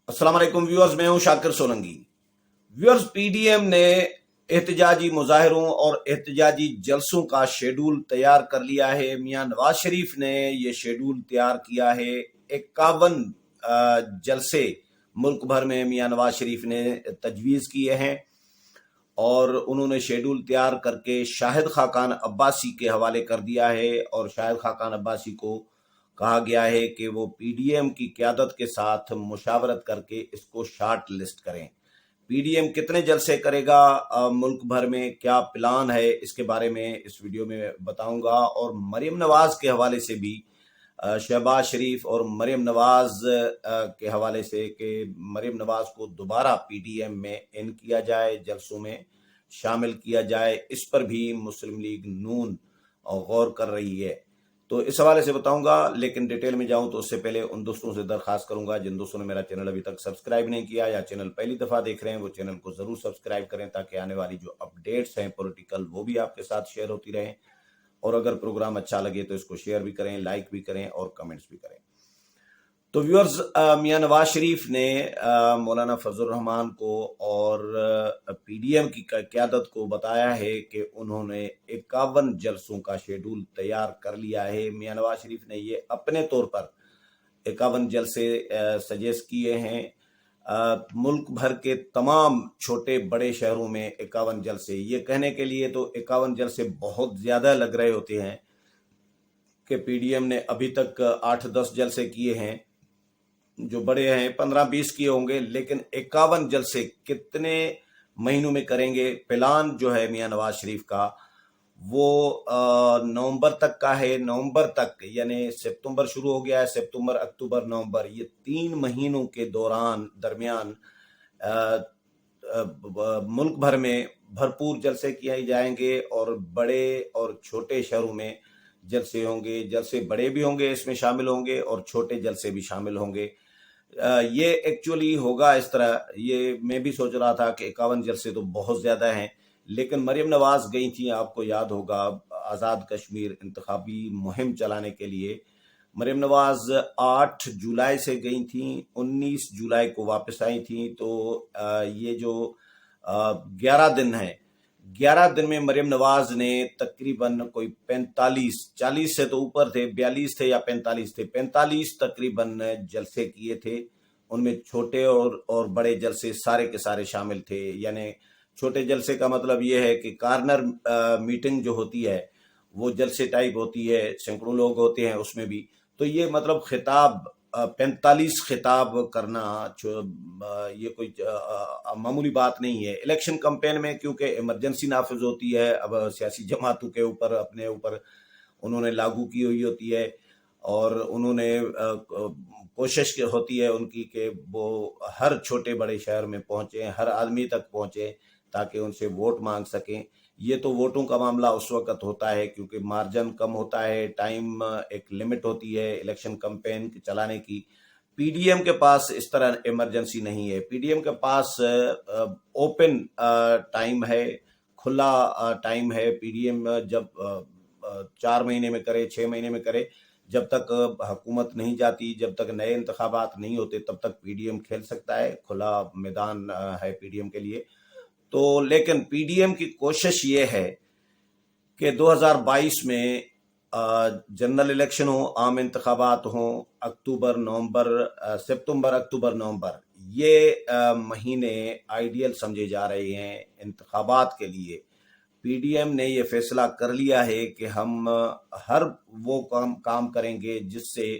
अस्सलाम वालेकुम व्यूअर्स, मैं हूं शाकिर सोलंकी। व्यूअर्स, पीडीएम ने एहतजाजी मुजाहरों और एहतजाजी जलसों का शेड्यूल तैयार कर लिया है। मियां नवाज शरीफ ने ये शेड्यूल तैयार किया है। 51 जलसे मुल्क भर में मियां नवाज शरीफ ने तजवीज़ किए हैं और उन्होंने शेड्यूल तैयार करके शाहिद खाकान अब्बासी के हवाले कर दिया है। और शाहिद खाकान अब्बासी को कहा गया है कि वो पीडीएम की क़यादत के साथ मुशावरत करके इसको शार्ट लिस्ट करें। पीडीएम कितने जलसे करेगा, मुल्क भर में क्या प्लान है, इसके बारे में इस वीडियो में बताऊंगा। और मरियम नवाज के हवाले से भी, शहबाज शरीफ और मरियम नवाज के हवाले से कि मरियम नवाज को दोबारा पीडीएम में इन किया जाए, जलसों में शामिल किया जाए, इस पर भी मुस्लिम लीग नून गौर कर रही है। तो इस हवाले से बताऊंगा, लेकिन डिटेल में जाऊं तो उससे पहले उन दोस्तों से दरखास्त करूंगा जिन दोस्तों ने मेरा चैनल अभी तक सब्सक्राइब नहीं किया या चैनल पहली दफा देख रहे हैं, वो चैनल को जरूर सब्सक्राइब करें ताकि आने वाली जो अपडेट्स हैं पॉलिटिकल वो भी आपके साथ शेयर होती रहें। और अगर प्रोग्राम अच्छा लगे तो इसको शेयर भी करें, लाइक भी करें और कमेंट्स भी करें। तो व्यूअर्स, मियां नवाज शरीफ ने मौलाना फजल रहमान को और पीडीएम की क़यादत को बताया है कि उन्होंने 51 जलसों का शेड्यूल तैयार कर लिया है। मियां नवाज शरीफ ने ये अपने तौर पर 51 जलसे सजेस्ट किए हैं। मुल्क भर के तमाम छोटे बड़े शहरों में 51 जलसे, ये कहने के लिए तो 51 जलसे बहुत ज्यादा लग रहे होते हैं कि पीडीएम ने अभी तक 8-10 जलसे किए हैं, जो बड़े हैं 15-20 किए होंगे, लेकिन 51 जलसे कितने महीनों में करेंगे। प्लान जो है मियां नवाज शरीफ का वो नवंबर तक का है। नवंबर तक यानी सितंबर शुरू हो गया है, सितंबर अक्टूबर नवंबर, ये 3 महीनों के दरमियान मुल्क भर में भरपूर जलसे किए जाएंगे और बड़े और छोटे शहरों में जलसे होंगे। जलसे बड़े भी होंगे, इसमें शामिल होंगे, और छोटे जलसे भी शामिल होंगे। ये एक्चुअली होगा इस तरह, ये मैं भी सोच रहा था कि 51 जलसे तो बहुत ज्यादा हैं, लेकिन मरियम नवाज गई थी, आपको याद होगा, आज़ाद कश्मीर इंतखाबी मुहिम चलाने के लिए। मरियम नवाज 8 जुलाई से गई थी, 19 जुलाई को वापस आई थी। तो ये जो 11 दिन है, 11 दिन में मरियम नवाज ने तकरीबन कोई 45-40 से तो ऊपर थे, 42 थे या 45 थे, 45 तकरीबन जलसे किए थे। उनमें छोटे और बड़े जलसे सारे के सारे शामिल थे। यानी छोटे जलसे का मतलब ये है कि कॉर्नर मीटिंग जो होती है वो जलसे टाइप होती है, सैकड़ों लोग होते हैं उसमें भी। तो ये मतलब खिताब 45 खिताब करना ये कोई मामूली बात नहीं है। इलेक्शन कैंपेन में क्योंकि इमरजेंसी नाफिज होती है, अब सियासी जमातों के ऊपर अपने ऊपर उन्होंने लागू की हुई होती है, और उन्होंने कोशिश होती है उनकी कि वो हर छोटे बड़े शहर में पहुंचे, हर आदमी तक पहुंचे ताकि उनसे वोट मांग सकें। ये तो वोटों का मामला उस वक्त होता है क्योंकि मार्जिन कम होता है, टाइम एक लिमिट होती है इलेक्शन कैंपेन चलाने की। पीडीएम के पास इस तरह इमरजेंसी नहीं है। पीडीएम के पास ओपन टाइम है, खुला टाइम है। पीडीएम जब 4 महीने में करे, 6 महीने में करे, जब तक हुकूमत नहीं जाती, जब तक नए इंतखाबात नहीं होते, तब तक पीडीएम खेल सकता है। खुला मैदान है पीडीएम के लिए। तो लेकिन पीडीएम की कोशिश ये है कि 2022 में जनरल इलेक्शन हो, आम इंतखाबात हो, अक्टूबर नवंबर, सितंबर अक्टूबर नवंबर, ये महीने आइडियल समझे जा रहे हैं इंतखाबात के लिए। पीडीएम ने ये फैसला कर लिया है कि हम हर वो काम करेंगे जिससे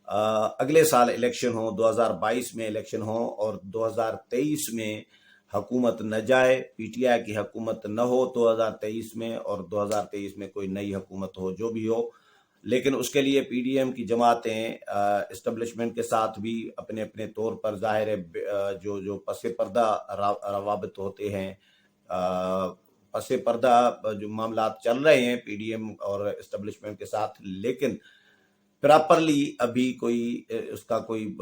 अगले साल इलेक्शन हो, 2022 में इलेक्शन हो और 2023 में हुकूमत न जाए, पीटीआई की हुकूमत न हो 2023 में, और 2023 में कोई नई हुकूमत हो, जो भी हो। लेकिन उसके लिए पीडीएम की जमातें एस्टेब्लिशमेंट के साथ भी अपने अपने तौर पर ज़ाहिर है जो जो पसे पर्दा रवाबित होते हैं, पसे पर्दा जो मामला चल रहे हैं पीडीएम और एस्टेब्लिशमेंट के साथ, लेकिन प्रॉपरली अभी कोई उसका कोई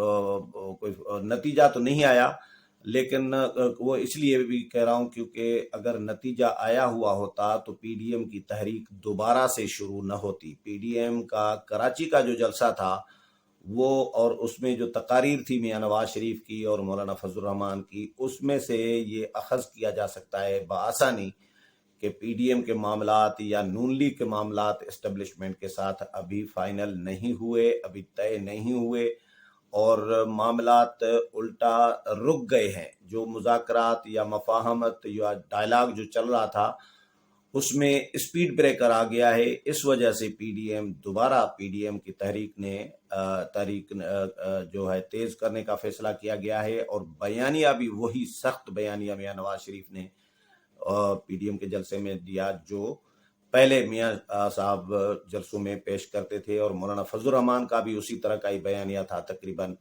नतीजा तो नहीं आया। लेकिन वो इसलिए भी कह रहा हूं क्योंकि अगर नतीजा आया हुआ होता तो पीडीएम की तहरीक दोबारा से शुरू न होती। पीडीएम का कराची का जो जलसा था وہ اور اس میں جو تقاریر تھی میاں نواز شریف کی اور مولانا فضل الرحمان کی، اس میں سے یہ اخذ کیا جا سکتا ہے بآسانی کہ پی ڈی ایم کے معاملات یا نون لیگ کے معاملات اسٹیبلشمنٹ کے ساتھ ابھی فائنل نہیں ہوئے، ابھی طے نہیں ہوئے، اور معاملات الٹا رک گئے ہیں۔ جو مذاکرات یا مفاہمت یا ڈائلاگ جو چل رہا تھا اس میں اسپیڈ بریکر آ گیا ہے۔ اس وجہ سے دوبارہ پی ڈی ایم کی تحریک جو ہے تیز کرنے کا فیصلہ کیا گیا ہے، اور بیانیہ بھی وہی سخت بیانیہ میاں نواز شریف نے پی ڈی ایم کے جلسے میں دیا جو پہلے میاں صاحب جلسوں میں پیش کرتے تھے، اور مولانا فضل الرحمان کا بھی اسی طرح کا ہی بیانیہ تھا تقریباً۔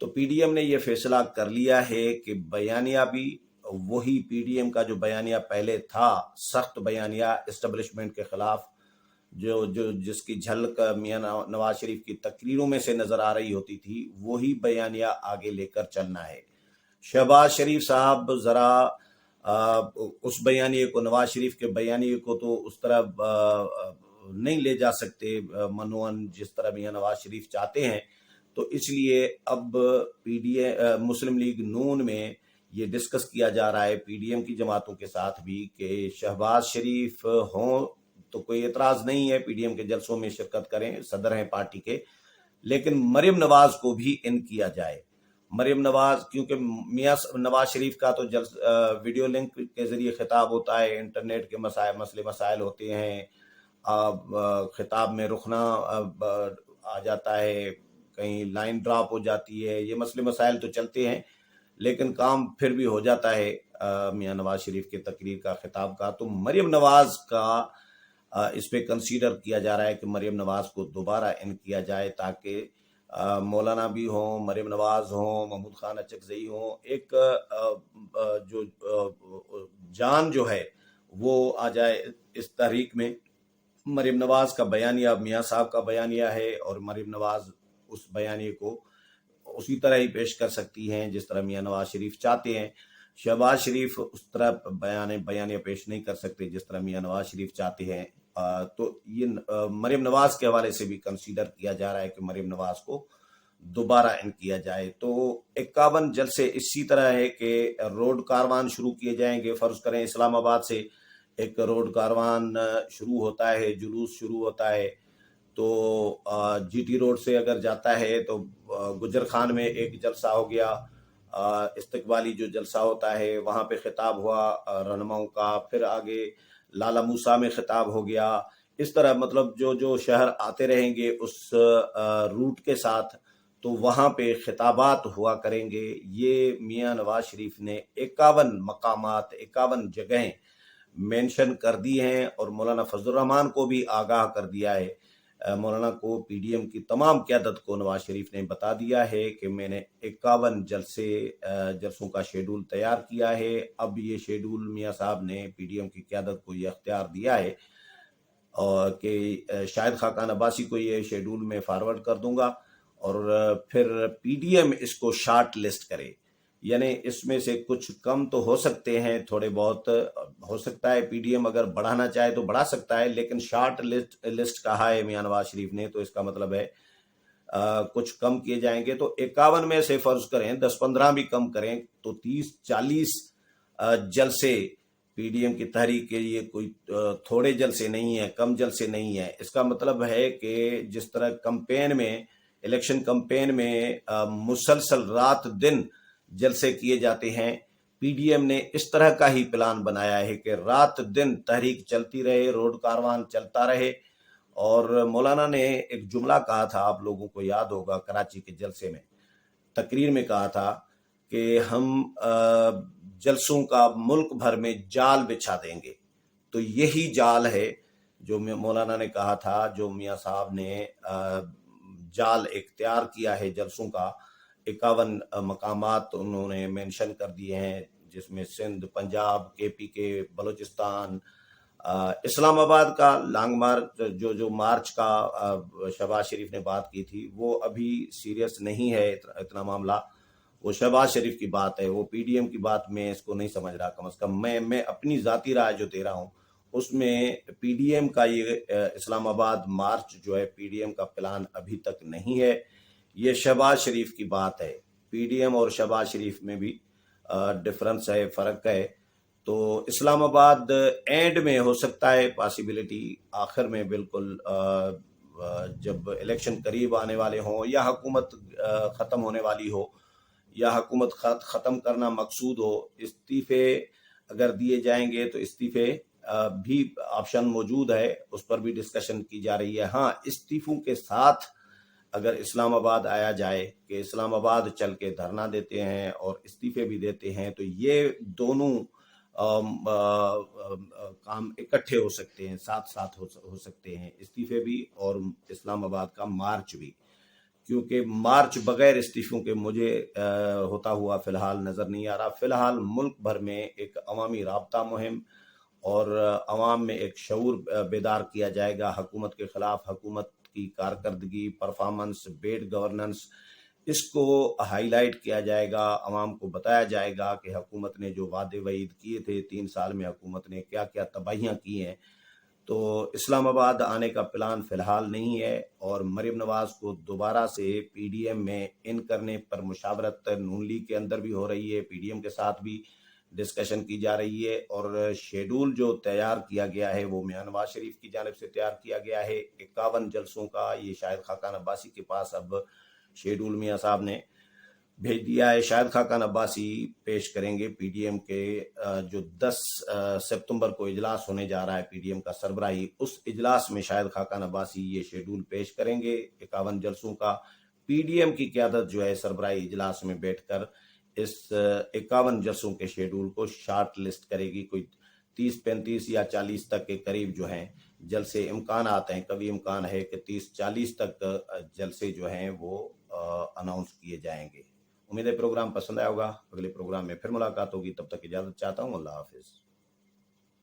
تو پی ڈی ایم نے یہ فیصلہ کر لیا ہے کہ بیانیہ بھی وہی پی ڈی ایم کا جو بیانیہ پہلے تھا، سخت بیانیہ اسٹیبلشمنٹ کے خلاف، جس کی جھلک میاں نواز شریف کی تقریروں میں سے نظر آ رہی ہوتی تھی، وہی بیانیہ آگے لے کر چلنا ہے۔ شہباز شریف صاحب ذرا اس بیانیے کو، نواز شریف کے بیانیے کو تو اس طرح نہیں لے جا سکتے منوان جس طرح میاں نواز شریف چاہتے ہیں، تو اس لیے اب مسلم لیگ نون میں یہ ڈسکس کیا جا رہا ہے پی ڈی ایم کی جماعتوں کے ساتھ بھی کہ شہباز شریف ہوں تو کوئی اعتراض نہیں ہے، پی ڈی ایم کے جلسوں میں شرکت کریں، صدر ہیں پارٹی کے، لیکن مریم نواز کو بھی ان کیا جائے۔ مریم نواز، کیونکہ میاں نواز شریف کا تو ویڈیو لنک کے ذریعے خطاب ہوتا ہے، انٹرنیٹ کے مسئلے مسائل ہوتے ہیں، خطاب میں رخنا آ جاتا ہے، کہیں لائن ڈراپ ہو جاتی ہے، یہ مسئلے مسائل تو چلتے ہیں، لیکن کام پھر بھی ہو جاتا ہے میاں نواز شریف کے تقریر کا، خطاب کا۔ تو مریم نواز کا اس پہ کنسیڈر کیا جا رہا ہے کہ مریم نواز کو دوبارہ ان کیا جائے، تاکہ مولانا بھی ہوں، مریم نواز ہوں، محمود خان اچکزئی ہوں، ایک جو جان جو ہے وہ آ جائے اس تحریک میں۔ مریم نواز کا بیانیہ میاں صاحب کا بیانیہ ہے، اور مریم نواز اس بیانیے کو اسی طرح ہی پیش کر سکتی ہیں جس طرح میاں نواز شریف چاہتے ہیں۔ شہباز شریف اس طرح بیانیہ پیش نہیں کر سکتے جس طرح میاں نواز شریف چاہتے ہیں، تو یہ مریم نواز کے حوالے سے بھی کنسیڈر کیا جا رہا ہے کہ مریم نواز کو دوبارہ ان کیا جائے۔ تو 51 جلسے اسی طرح ہے کہ روڈ کاروان شروع کیے جائیں گے۔ فرض کریں اسلام آباد سے ایک روڈ کاروان شروع ہوتا ہے، جلوس شروع ہوتا ہے، تو جی ٹی روڈ سے اگر جاتا ہے تو گجر خان میں ایک جلسہ ہو گیا، استقبالی جو جلسہ ہوتا ہے وہاں پہ خطاب ہوا رہنماؤں کا، پھر آگے لالا موسیٰ میں خطاب ہو گیا۔ اس طرح مطلب جو شہر آتے رہیں گے اس روٹ کے ساتھ، تو وہاں پہ خطابات ہوا کریں گے۔ یہ میاں نواز شریف نے 51 مقامات، 51 جگہیں مینشن کر دی ہیں، اور مولانا فضل الرحمان کو بھی آگاہ کر دیا ہے۔ مولانا کو، پی ڈی ایم کی تمام قیادت کو نواز شریف نے بتا دیا ہے کہ میں نے 51 جلسوں کا شیڈول تیار کیا ہے۔ اب یہ شیڈول میاں صاحب نے پی ڈی ایم کی قیادت کو یہ اختیار دیا ہے، اور کہ شاہد خاقان عباسی کو یہ شیڈول میں فارورڈ کر دوں گا، اور پھر پی ڈی ایم اس کو شارٹ لسٹ کرے۔ یعنی اس میں سے کچھ کم تو ہو سکتے ہیں، تھوڑے بہت ہو سکتا ہے پی ڈی ایم اگر بڑھانا چاہے تو بڑھا سکتا ہے، لیکن شارٹ لسٹ کہا ہے میاں نواز شریف نے، تو اس کا مطلب ہے کچھ کم کیے جائیں گے۔ تو 51 میں سے فرض کریں 10-15 بھی کم کریں تو 30-40 جلسے پی ڈی ایم کی تحریک کے لیے کوئی تھوڑے جلسے نہیں ہیں، کم جلسے نہیں ہیں۔ اس کا مطلب ہے کہ جس طرح الیکشن کمپین میں مسلسل رات دن جلسے کیے جاتے ہیں، پی ڈی ایم نے اس طرح کا ہی پلان بنایا ہے کہ رات دن تحریک چلتی رہے، روڈ کاروان چلتا رہے۔ اور مولانا نے ایک جملہ کہا تھا، آپ لوگوں کو یاد ہوگا، کراچی کے جلسے میں تقریر میں کہا تھا کہ ہم جلسوں کا ملک بھر میں جال بچھا دیں گے۔ تو یہی جال ہے جو مولانا نے کہا تھا، جو میاں صاحب نے جال اختیار کیا ہے جلسوں کا۔ 51 مقامات انہوں نے مینشن کر دیے ہیں، جس میں سندھ، پنجاب، کے پی کے، بلوچستان، اسلام آباد کا لانگ مارچ، جو مارچ کا شہباز شریف نے بات کی تھی، وہ ابھی سیریس نہیں ہے اتنا معاملہ، وہ شہباز شریف کی بات ہے، وہ پی ڈی ایم کی بات میں اس کو نہیں سمجھ رہا۔ کم از کم میں اپنی ذاتی رائے جو دے رہا ہوں اس میں پی ڈی ایم کا یہ اسلام آباد مارچ جو ہے، پی ڈی ایم کا پلان ابھی تک نہیں ہے۔ ये शहबाज शरीफ की बात है। पीडीएम और शहबाज शरीफ में भी डिफरेंस है, फर्क है। तो इस्लामाबाद एंड में हो सकता है पॉसिबिलिटी, आखिर में बिल्कुल जब इलेक्शन करीब आने वाले हों या हुकूमत ख़त्म होने वाली हो या हुकूमत ख़त्म करना मकसूद हो, इस्तीफ़े अगर दिए जाएंगे तो इस्तीफ़े भी ऑप्शन मौजूद है, उस पर भी डिस्कशन की जा रही है। हाँ, इस्तीफ़ों के साथ अगर इस्लामाबाद आया जाए कि इस्लामाबाद चल के धरना देते हैं और इस्तीफ़े भी देते हैं, तो ये दोनों काम इकट्ठे हो सकते हैं, साथ साथ हो सकते हैं, इस्तीफ़े भी और इस्लामाबाद का मार्च भी। क्योंकि मार्च बगैर इस्तीफ़ों के मुझे होता हुआ फ़िलहाल नज़र नहीं आ रहा। फ़िलहाल मुल्क भर में एक अवामी राब्ता मुहिम और अवाम में एक शऊर बेदार किया जाएगा हुकूमत के ख़िलाफ़। हुकूमत की कारकर्दगी, परफॉर्मेंस, बेड गवर्नेंस, इसको हाईलाइट किया जाएगा। अवाम को बताया जाएगा कि हुकूमत ने जो वादे वईद किए थे, 3 साल में हुकूमत ने क्या क्या तबाहियाँ की हैं। तो इस्लामाबाद आने का प्लान फ़िलहाल नहीं है और मरीम नवाज़ को दोबारा से पीडीएम में इन करने पर मुशावरत नून लीग के अंदर भी हो रही है, पीडीएम के साथ भी डिस्कशन की जा रही है। और शेड्यूल जो तैयार किया गया है वो मियां नवाज शरीफ की जानिब से तैयार किया गया है 51 जलसों का। ये शाहिद खाकान अब्बासी के पास अब शेड्यूल मियां साहब ने भेज दिया है। शाहिद खाकान अब्बासी पेश करेंगे पीडीएम के जो 10 सितंबर को इजलास होने जा रहा है पीडीएम का सरबराही, उस इजलास में शाहिद खाकान अब्बासी ये शेड्यूल पेश करेंगे 51 जलसों का। पीडीएम की क़यादत जो है सरबराही इजलास में बैठकर इस 51 जलसों के शेड्यूल को शार्ट लिस्ट करेगी। कोई 30, 35 या 40 तक के करीब जो हैं जलसे इम्कान आते हैं, कभी इम्कान है कि 30, 40 तक जलसे जो हैं वो अनाउंस किए जाएंगे। उम्मीद है प्रोग्राम पसंद आया होगा। अगले प्रोग्राम में फिर मुलाकात होगी, तब तक इजाज़त चाहता हूँ। अल्लाह हाफिज़।